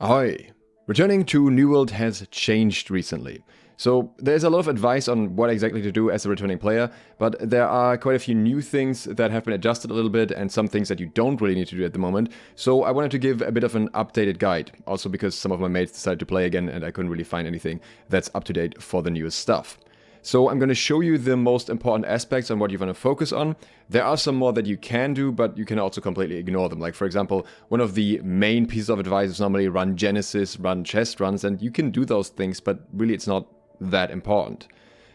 Ahoy! Returning to New World has changed recently. So there's a lot of advice on what exactly to do as a returning player, but there are quite a few new things that have been adjusted a little bit and some things that you don't really need to do at the moment. So I wanted to give a bit of an updated guide, also because some of my mates decided to play again and I couldn't really find anything that's up to date for the newest stuff. So I'm going to show you the most important aspects on what you want to focus on. There are some more that you can do, but you can also completely ignore them. Like, for example, one of the main pieces of advice is normally run Genesis, run chest runs, and you can do those things, but really it's not that important.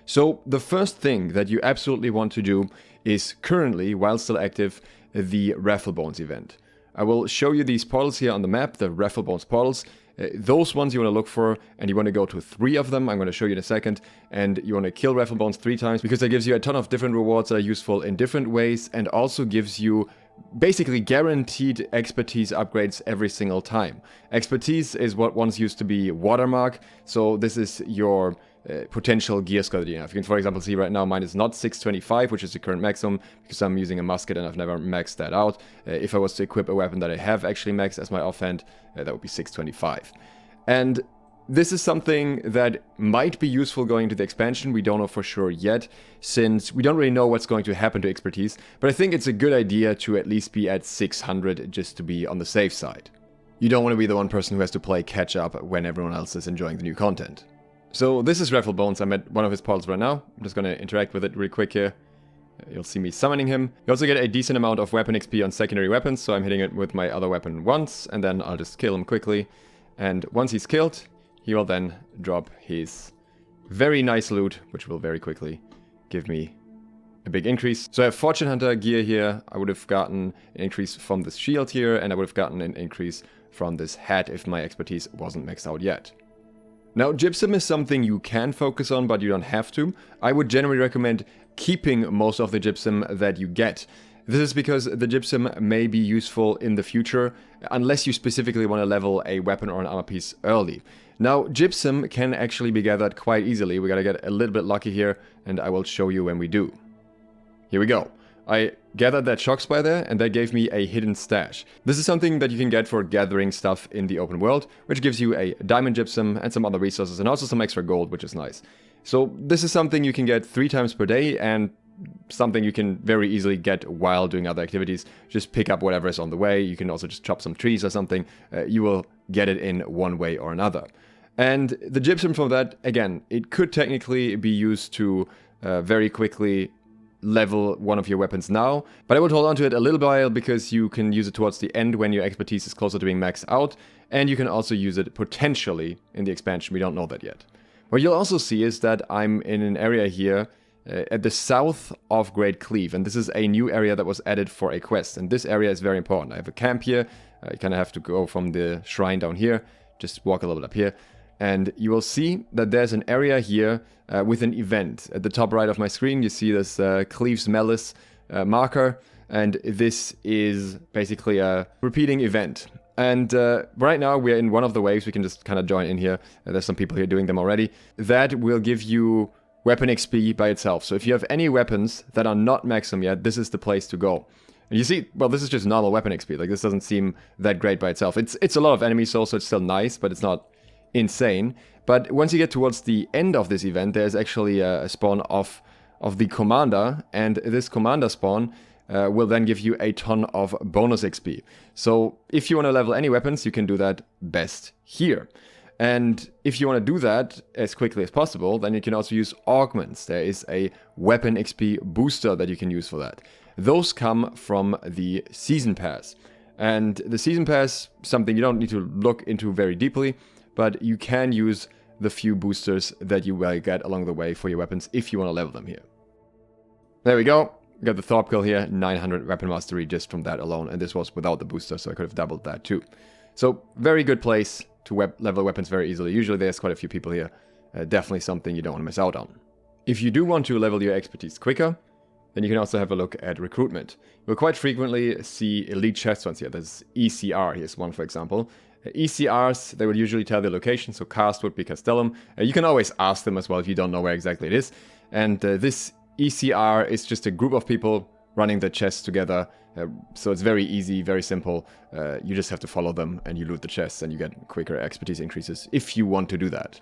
So the first thing that you absolutely want to do is currently, while still active, the Rafflebones event. I will show you these portals here on the map, the Rafflebones portals. Those ones you want to look for, and you want to go to 3 of them. I'm going to show you in a second. And you want to kill Rafflebones 3 times, because that gives you a ton of different rewards that are useful in different ways, and also gives you basically guaranteed expertise upgrades every single time. Expertise is what once used to be watermark, so this is your potential gear skill that you have. You can, for example, see right now mine is not 625, which is the current maximum, because I'm using a musket and I've never maxed that out. If I was to equip a weapon that I have actually maxed as my offhand, that would be 625. And this is something that might be useful going into the expansion. We don't know for sure yet, since we don't really know what's going to happen to expertise, but I think it's a good idea to at least be at 600 just to be on the safe side. You don't want to be the one person who has to play catch up when everyone else is enjoying the new content. So this is Rafflebones. I'm at one of his portals right now. I'm just going to interact with it real quick here. You'll see me summoning him. You also get a decent amount of weapon XP on secondary weapons, so I'm hitting it with my other weapon once, and then I'll just kill him quickly. And once he's killed, he will then drop his very nice loot, which will very quickly give me a big increase. So I have Fortune Hunter gear here. I would have gotten an increase from this shield here, and I would have gotten an increase from this hat if my expertise wasn't maxed out yet. Now, Gypsum is something you can focus on, but you don't have to. I would generally recommend keeping most of the Gypsum that you get. This is because the Gypsum may be useful in the future, unless you specifically want to level a weapon or an armor piece early. Now, Gypsum can actually be gathered quite easily. We gotta get a little bit lucky here, and I will show you when we do. Here we go. I gathered that shock spy there, and that gave me a hidden stash. This is something that you can get for gathering stuff in the open world, which gives you a diamond gypsum and some other resources, and also some extra gold, which is nice. So this is something you can get 3 times per day, and something you can very easily get while doing other activities. Just pick up whatever is on the way. You can also just chop some trees or something. You will get it in one way or another. And the gypsum from that, again, it could technically be used to very quickly level one of your weapons now, but I would hold on to it a little while because you can use it towards the end when your expertise is closer to being maxed out, and you can also use it potentially in the expansion. We don't know that yet. What you'll also see is that I'm in an area here at the south of Great Cleave, and this is a new area that was added for a quest, and this area is very important. I have a camp here. You kind of have to go from the shrine down here, just walk a little bit up here, and you will see that there's an area here with an event. At the top right of my screen, you see this Cleave's Malice marker, and this is basically a repeating event. And right now we're in one of the waves. We can just kind of join in here. There's some people here doing them already. That will give you weapon XP by itself. So if you have any weapons that are not maximum yet, this is the place to go. And you see, well, this is just normal weapon XP. Like, this doesn't seem that great by itself. It's a lot of enemies, so it's still nice, but it's not insane. But once you get towards the end of this event, there's actually a spawn of the commander, and this commander spawn will then give you a ton of bonus XP. So if you want to level any weapons, you can do that best here. And if you want to do that as quickly as possible, then you can also use augments. There is a weapon XP booster that you can use for that. Those come from the Season Pass. And the Season Pass, something you don't need to look into very deeply, but you can use the few boosters that you will get along the way for your weapons if you want to level them here. There we go. Got the Thorpkill here, 900 weapon mastery just from that alone, and this was without the booster, so I could have doubled that too. So very good place to level weapons very easily. Usually there's quite a few people here. Definitely something you don't want to miss out on. If you do want to level your expertise quicker, then you can also have a look at recruitment. You'll quite frequently see elite chest ones here. There's ECR, here's one for example. ECRs, they will usually tell the location, so cast would be Castellum. You can always ask them as well if you don't know where exactly it is. And this ECR is just a group of people running the chests together. So it's very easy, very simple. You just have to follow them and you loot the chests and you get quicker expertise increases if you want to do that.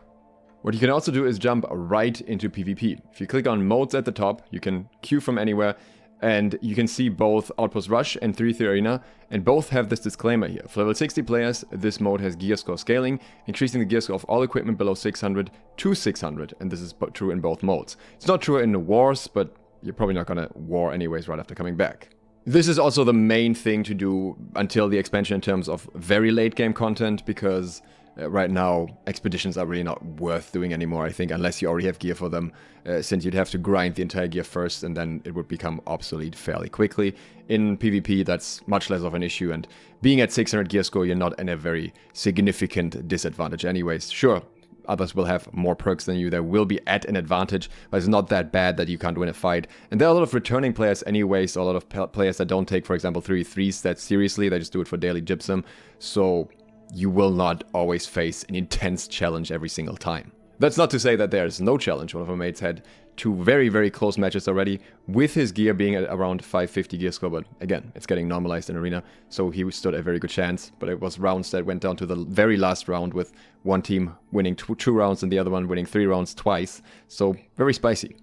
What you can also do is jump right into PvP. If you click on modes at the top, you can queue from anywhere, and you can see both Outpost Rush and 3 Arena, and both have this disclaimer here. For level 60 players, this mode has gear score scaling, increasing the gear score of all equipment below 600 to 600, and this is true in both modes. It's not true in the wars, but you're probably not gonna war anyways right after coming back. This is also the main thing to do until the expansion in terms of very late game content, because right now, expeditions are really not worth doing anymore, I think, unless you already have gear for them, since you'd have to grind the entire gear first, and then it would become obsolete fairly quickly. In PvP, that's much less of an issue, and being at 600 gear score, you're not in a very significant disadvantage anyways. Sure, others will have more perks than you, they will be at an advantage, but it's not that bad that you can't win a fight. And there are a lot of returning players anyways, a lot of players that don't take, for example, 3v3s that seriously, they just do it for daily gypsum, so you will not always face an intense challenge every single time. That's not to say that there's no challenge. One of our mates had 2 very, very close matches already, with his gear being at around 550 gear score, but again, it's getting normalized in Arena, so he stood a very good chance, but it was rounds that went down to the very last round, with one team winning two rounds and the other one winning 3 rounds twice, so very spicy.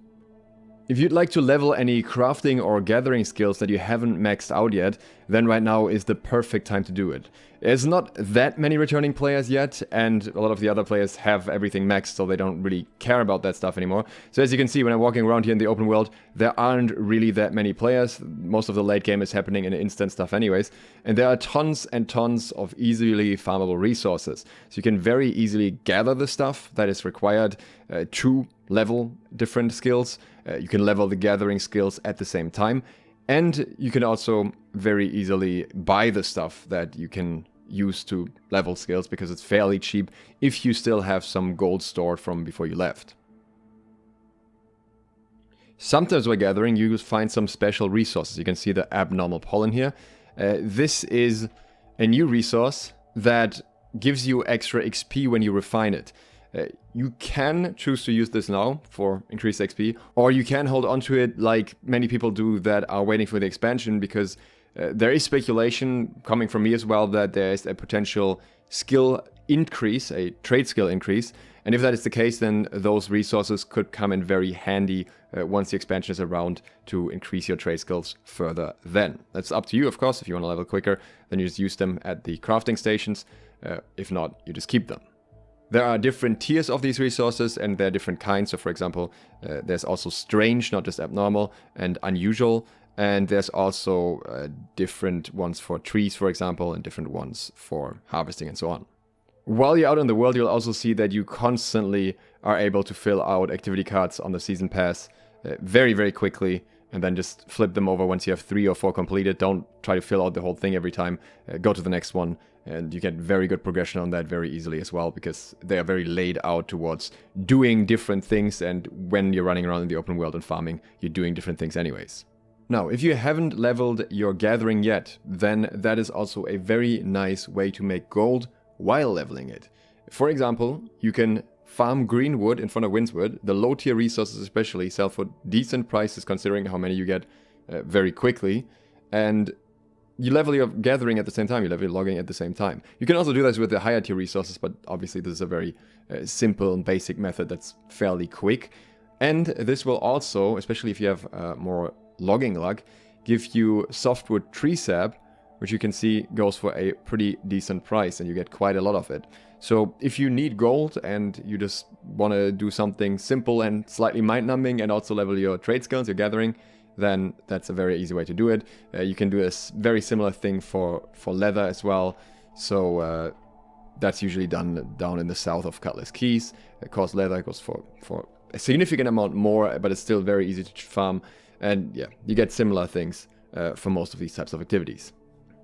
If you'd like to level any crafting or gathering skills that you haven't maxed out yet, then right now is the perfect time to do it. There's not that many returning players yet, and a lot of the other players have everything maxed, so they don't really care about that stuff anymore. So as you can see, when I'm walking around here in the open world, there aren't really that many players. Most of the late game is happening in instant stuff anyways, and there are tons and tons of easily farmable resources. So you can very easily gather the stuff that is required to level different skills. You can level the gathering skills at the same time, and you can also very easily buy the stuff that you can use to level skills, because it's fairly cheap if you still have some gold stored from before you left. Sometimes while gathering, you find some special resources. You can see the abnormal pollen here. This is a new resource that gives you extra XP when you refine it. You can choose to use this now for increased XP, or you can hold onto it like many people do that are waiting for the expansion, because there is speculation coming from me as well that there is a potential skill increase, a trade skill increase, and if that is the case, then those resources could come in very handy once the expansion is around to increase your trade skills further then. That's up to you, of course. If you want to level quicker, then you just use them at the crafting stations. If not, you just keep them. There are different tiers of these resources, and there are different kinds. So for example, there's also strange, not just abnormal, and unusual. And there's also different ones for trees, for example, and different ones for harvesting and so on. While you're out in the world, you'll also see that you constantly are able to fill out activity cards on the season pass very, very quickly, and then just flip them over once you have 3 or 4 completed. Don't try to fill out the whole thing every time. Go to the next one, and you get very good progression on that very easily as well, because they are very laid out towards doing different things, and when you're running around in the open world and farming, you're doing different things anyways. Now, if you haven't leveled your gathering yet, then that is also a very nice way to make gold while leveling it. For example, you can farm greenwood in front of Windswood. The low tier resources especially sell for decent prices considering how many you get very quickly, and you level your gathering at the same time, you level your logging at the same time. You can also do this with the higher tier resources, but obviously this is a very simple and basic method that's fairly quick. And this will also, especially if you have more logging luck, give you softwood tree sap, which you can see goes for a pretty decent price, and you get quite a lot of it. So if you need gold and you just want to do something simple and slightly mind-numbing and also level your trade skills, your gathering, then that's a very easy way to do it. You can do a very similar thing for leather as well. So that's usually done down in the south of Cutlass Keys. Of course, leather goes for a significant amount more, but it's still very easy to farm. And yeah, you get similar things for most of these types of activities.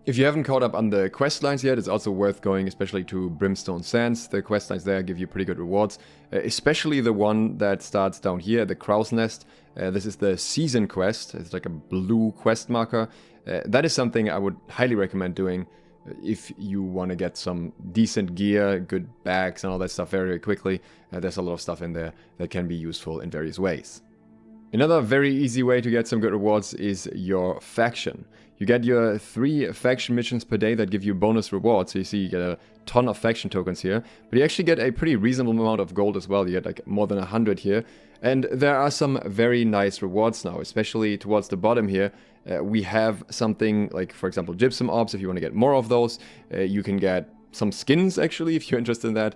If you haven't caught up on the quest lines yet, it's also worth going especially to Brimstone Sands. The quest lines there give you pretty good rewards, especially the one that starts down here, the Crow's Nest. This is the season quest. It's like a blue quest marker. That is something I would highly recommend doing if you want to get some decent gear, good bags and all that stuff very, very quickly. There's a lot of stuff in there that can be useful in various ways. Another very easy way to get some good rewards is your faction. You get your 3 faction missions per day that give you bonus rewards. So you see you get a ton of faction tokens here, but you actually get a pretty reasonable amount of gold as well. You get like more than 100 here. And there are some very nice rewards now, especially towards the bottom here. We have something like, for example, Gypsum Orbs. If you want to get more of those, you can get some skins actually, if you're interested in that.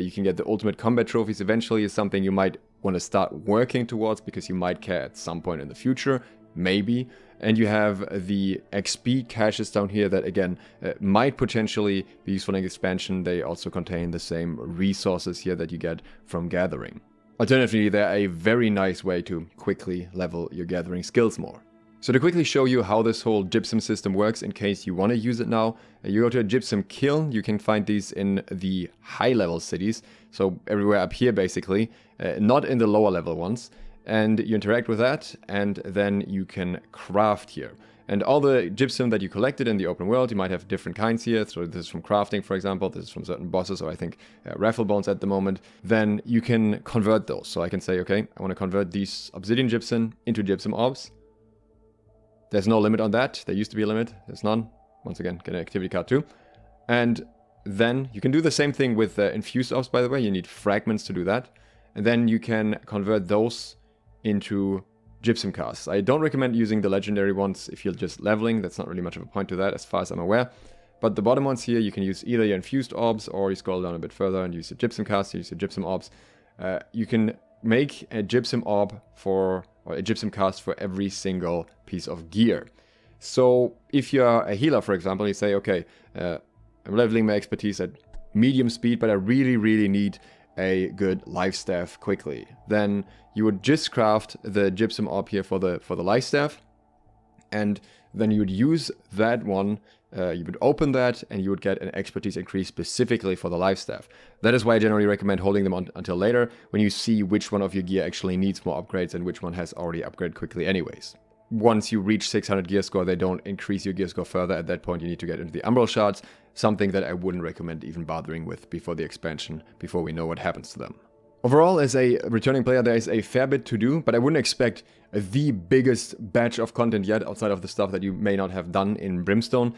You can get the Ultimate Combat Trophies eventually, is something you might want to start working towards because you might care at some point in the future, maybe. And you have the XP caches down here that, again, might potentially be useful in expansion. They also contain the same resources here that you get from gathering. Alternatively, they're a very nice way to quickly level your gathering skills more. So to quickly show you how this whole gypsum system works in case you want to use it now, you go to a gypsum kiln. You can find these in the high level cities, so everywhere up here basically, not in the lower level ones. And you interact with that, and then you can craft here. And all the gypsum that you collected in the open world, you might have different kinds here. So this is from crafting, for example. This is from certain bosses, or I think raffle bones at the moment. Then you can convert those. So I can say, okay, I want to convert these obsidian gypsum into gypsum orbs. There's no limit on that. There used to be a limit. There's none. Once again, get an activity card too. And then you can do the same thing with infused orbs, by the way. You need fragments to do that. And then you can convert those into gypsum casts. I don't recommend using the legendary ones if you're just leveling. That's not really much of a point to that as far as I'm aware. But the bottom ones here, you can use either your infused orbs, or you scroll down a bit further and use your gypsum cast, use your gypsum orbs. You can make a gypsum orb or a gypsum cast for every single piece of gear. So if you're a healer, for example, you say, okay, I'm leveling my expertise at medium speed, but I really need a good life staff quickly. Then you would just craft the gypsum orb here for the life staff, and then you would use that one. You would open that, and you would get an expertise increase specifically for the life staff. That is why I generally recommend holding them until later, when you see which one of your gear actually needs more upgrades and which one has already upgraded quickly anyways. Once you reach 600 gear score, they don't increase your gear score further. At that point, you need to get into the Umbral Shards, something that I wouldn't recommend even bothering with before the expansion, before we know what happens to them. Overall, as a returning player, there is a fair bit to do, but I wouldn't expect the biggest batch of content yet outside of the stuff that you may not have done in Brimstone.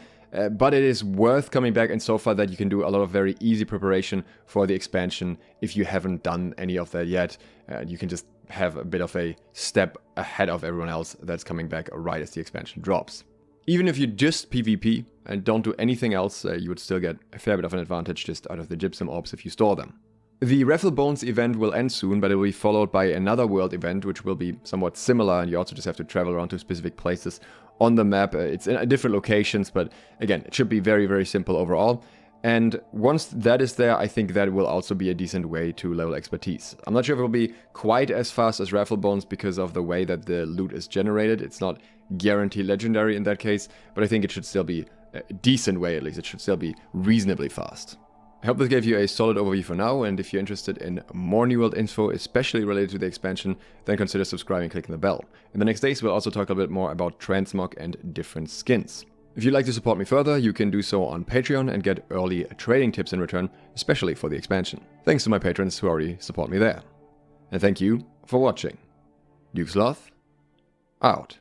But it is worth coming back, and so far that you can do a lot of very easy preparation for the expansion if you haven't done any of that yet. You can just have a bit of a step ahead of everyone else that's coming back right as the expansion drops. Even if you just PvP and don't do anything else, you would still get a fair bit of an advantage just out of the gypsum orbs if you store them. The Raffle Bones event will end soon, but it will be followed by another world event, which will be somewhat similar, and you also just have to travel around to specific places on the map. It's in different locations, but again, it should be very simple overall. And once that is there, I think that will also be a decent way to level expertise. I'm not sure if it will be quite as fast as Raffle Bones because of the way that the loot is generated. It's not guaranteed legendary in that case, but I think it should still be a decent way, at least. It should still be reasonably fast. I hope this gave you a solid overview for now, and if you're interested in more New World info, especially related to the expansion, then consider subscribing and clicking the bell. In the next days, we'll also talk a bit more about transmog and different skins. If you'd like to support me further, you can do so on Patreon and get early trading tips in return, especially for the expansion. Thanks to my patrons who already support me there. And thank you for watching. Dukesloth, out.